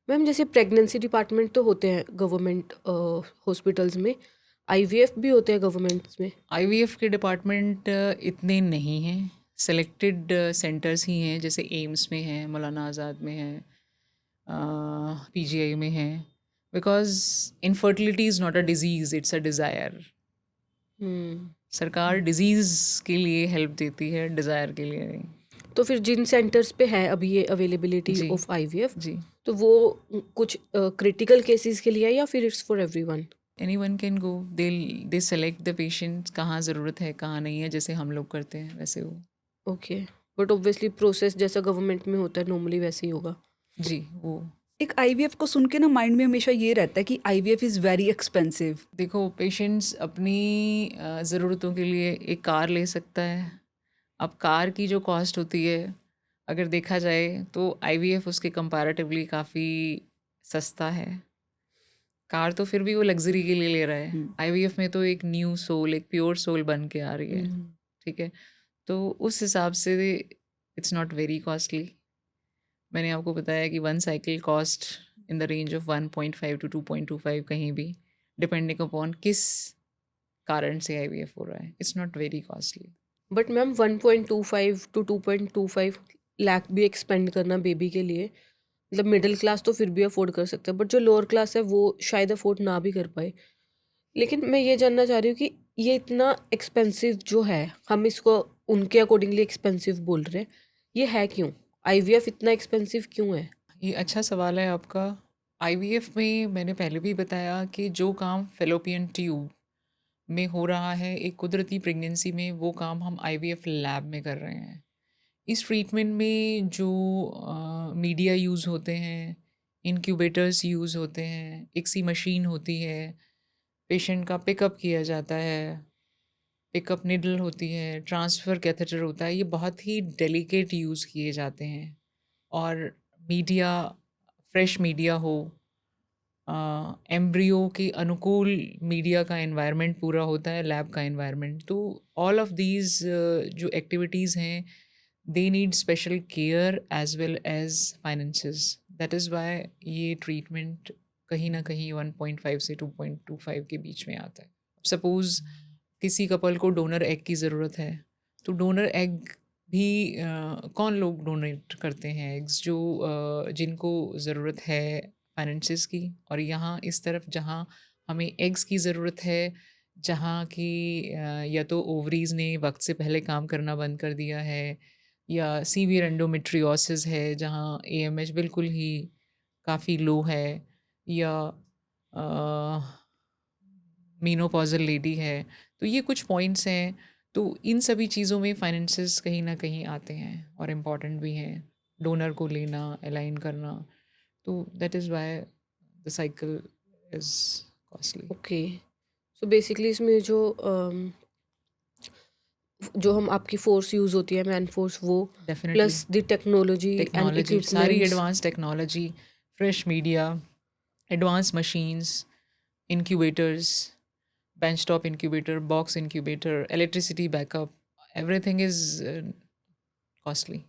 Ma'am जैसे pregnancy department तो होते हैं गवर्नमेंट हॉस्पिटल्स में, आईवीएफ भी होते हैं गवर्नमेंट्स में। आईवीएफ के डिपार्टमेंट इतने नहीं हैं, सेलेक्टेड सेंटर्स ही हैं, जैसे एम्स में है, मौलाना आज़ाद में है, पीजीआई में है। Because infertility is not a disease, it's a desire. Hmm. सरकार डिजीज़ के लिए हेल्प देती है, डिज़ायर के लिए नहीं। तो फिर जिन सेंटर्स पे है अभी ये अवेलेबिलिटी जी ऑफ आईवीएफ, जी। तो वो कुछ क्रिटिकल केसेस के लिए है या फिर it's for everyone? Anyone can go, they select the patient, कहाँ ज़रूरत है कहाँ नहीं है, जैसे हम लोग करते हैं वैसे वो। ओके। बट ऑब्वियसली प्रोसेस जैसा गवर्नमेंट में होता है नॉर्मली वैसे ही होगा। जी वो। एक आईवीएफ को सुन के ना माइंड में हमेशा ये रहता है कि आईवीएफ इज़ वेरी एक्सपेंसिव। देखो, पेशेंट्स अपनी ज़रूरतों के लिए एक कार ले सकता है। अब कार की जो कॉस्ट होती है, अगर देखा जाए तो आईवीएफ उसके कंपैरेटिवली काफ़ी सस्ता है। कार तो फिर भी वो लग्ज़री के लिए ले रहा है, आईवीएफ में तो एक न्यू सोल, एक प्योर सोल बन के आ रही है। ठीक है, तो उस हिसाब से इट्स नॉट वेरी कॉस्टली। मैंने आपको बताया कि one cycle cost in the range of 1.5 to 2.25, कहीं भी डिपेंडिंग अपॉन किस कारण से आईवीएफ हो रहा है। It's not very costly. But ma'am 1.25 to 2.25 lakh भी एक्सपेंड करना बेबी के लिए, मतलब मिडिल क्लास तो फिर भी अफोर्ड कर सकते हैं, बट जो लोअर क्लास है वो शायद अफोर्ड ना भी कर पाए। लेकिन मैं ये जानना चाह रही हूँ कि ये इतना एक्सपेंसिव जो है, हम इसको उनके अकॉर्डिंगली एक्सपेंसिव बोल रहे हैं, ये है क्यों? आईवीएफ इतना एक्सपेंसिव क्यों है? ये अच्छा सवाल है आपका। आईवीएफ में मैंने पहले भी बताया कि जो काम फेलोपियन ट्यूब में हो रहा है एक कुदरती प्रेगनेंसी में, वो काम हम आईवीएफ लैब में कर रहे हैं। इस ट्रीटमेंट में जो मीडिया यूज़ होते हैं, इनक्यूबेटर्स यूज़ होते हैं, एक सी मशीन होती है, पेशेंट का पिकअप किया जाता है, पिकअप निडल होती है, ट्रांसफ़र कैथेटर होता है, ये बहुत ही डेलिकेट यूज़ किए जाते हैं। और मीडिया, फ्रेश मीडिया हो, एम्ब्रियो के अनुकूल मीडिया का एनवायरनमेंट पूरा होता है, लैब का एनवायरनमेंट। तो ऑल ऑफ दीज जो एक्टिविटीज़ हैं, they need special care as well as finances. That is why ये ट्रीटमेंट कहीं ना कहीं 1.5 से 2.25 के बीच में आता है। सपोज़ किसी कपल को डोनर एग की ज़रूरत है, तो डोनर एग भी कौन लोग डोनेट करते हैं एग्स, जो जिनको ज़रूरत है फाइनेंसिस की। और यहाँ इस तरफ जहाँ हमें एग्स की ज़रूरत है, जहाँ की या तो ओवरीज़ ने वक्त से पहले काम करना बंद कर दिया है, या सीवियर एंडोमेट्रियोसिस है जहाँ एएमएच बिल्कुल ही काफ़ी लो है, या मीनोपॉज़ल लेडी है। तो ये कुछ पॉइंट्स हैं। तो इन सभी चीज़ों में फाइनेंसेस कहीं ना कहीं आते हैं और इम्पॉर्टेंट भी हैं, डोनर को लेना, अलाइन करना। तो that is why the cycle is costly. Okay. So basically इसमें जो हम आपकी फोर्स यूज़ होती है मैन फोर्स, वो definitely. Plus the technology and technology, सारी equipments. Advance technology, fresh media, advance machines, incubators, benchtop incubator, box incubator, electricity backup, everything is costly.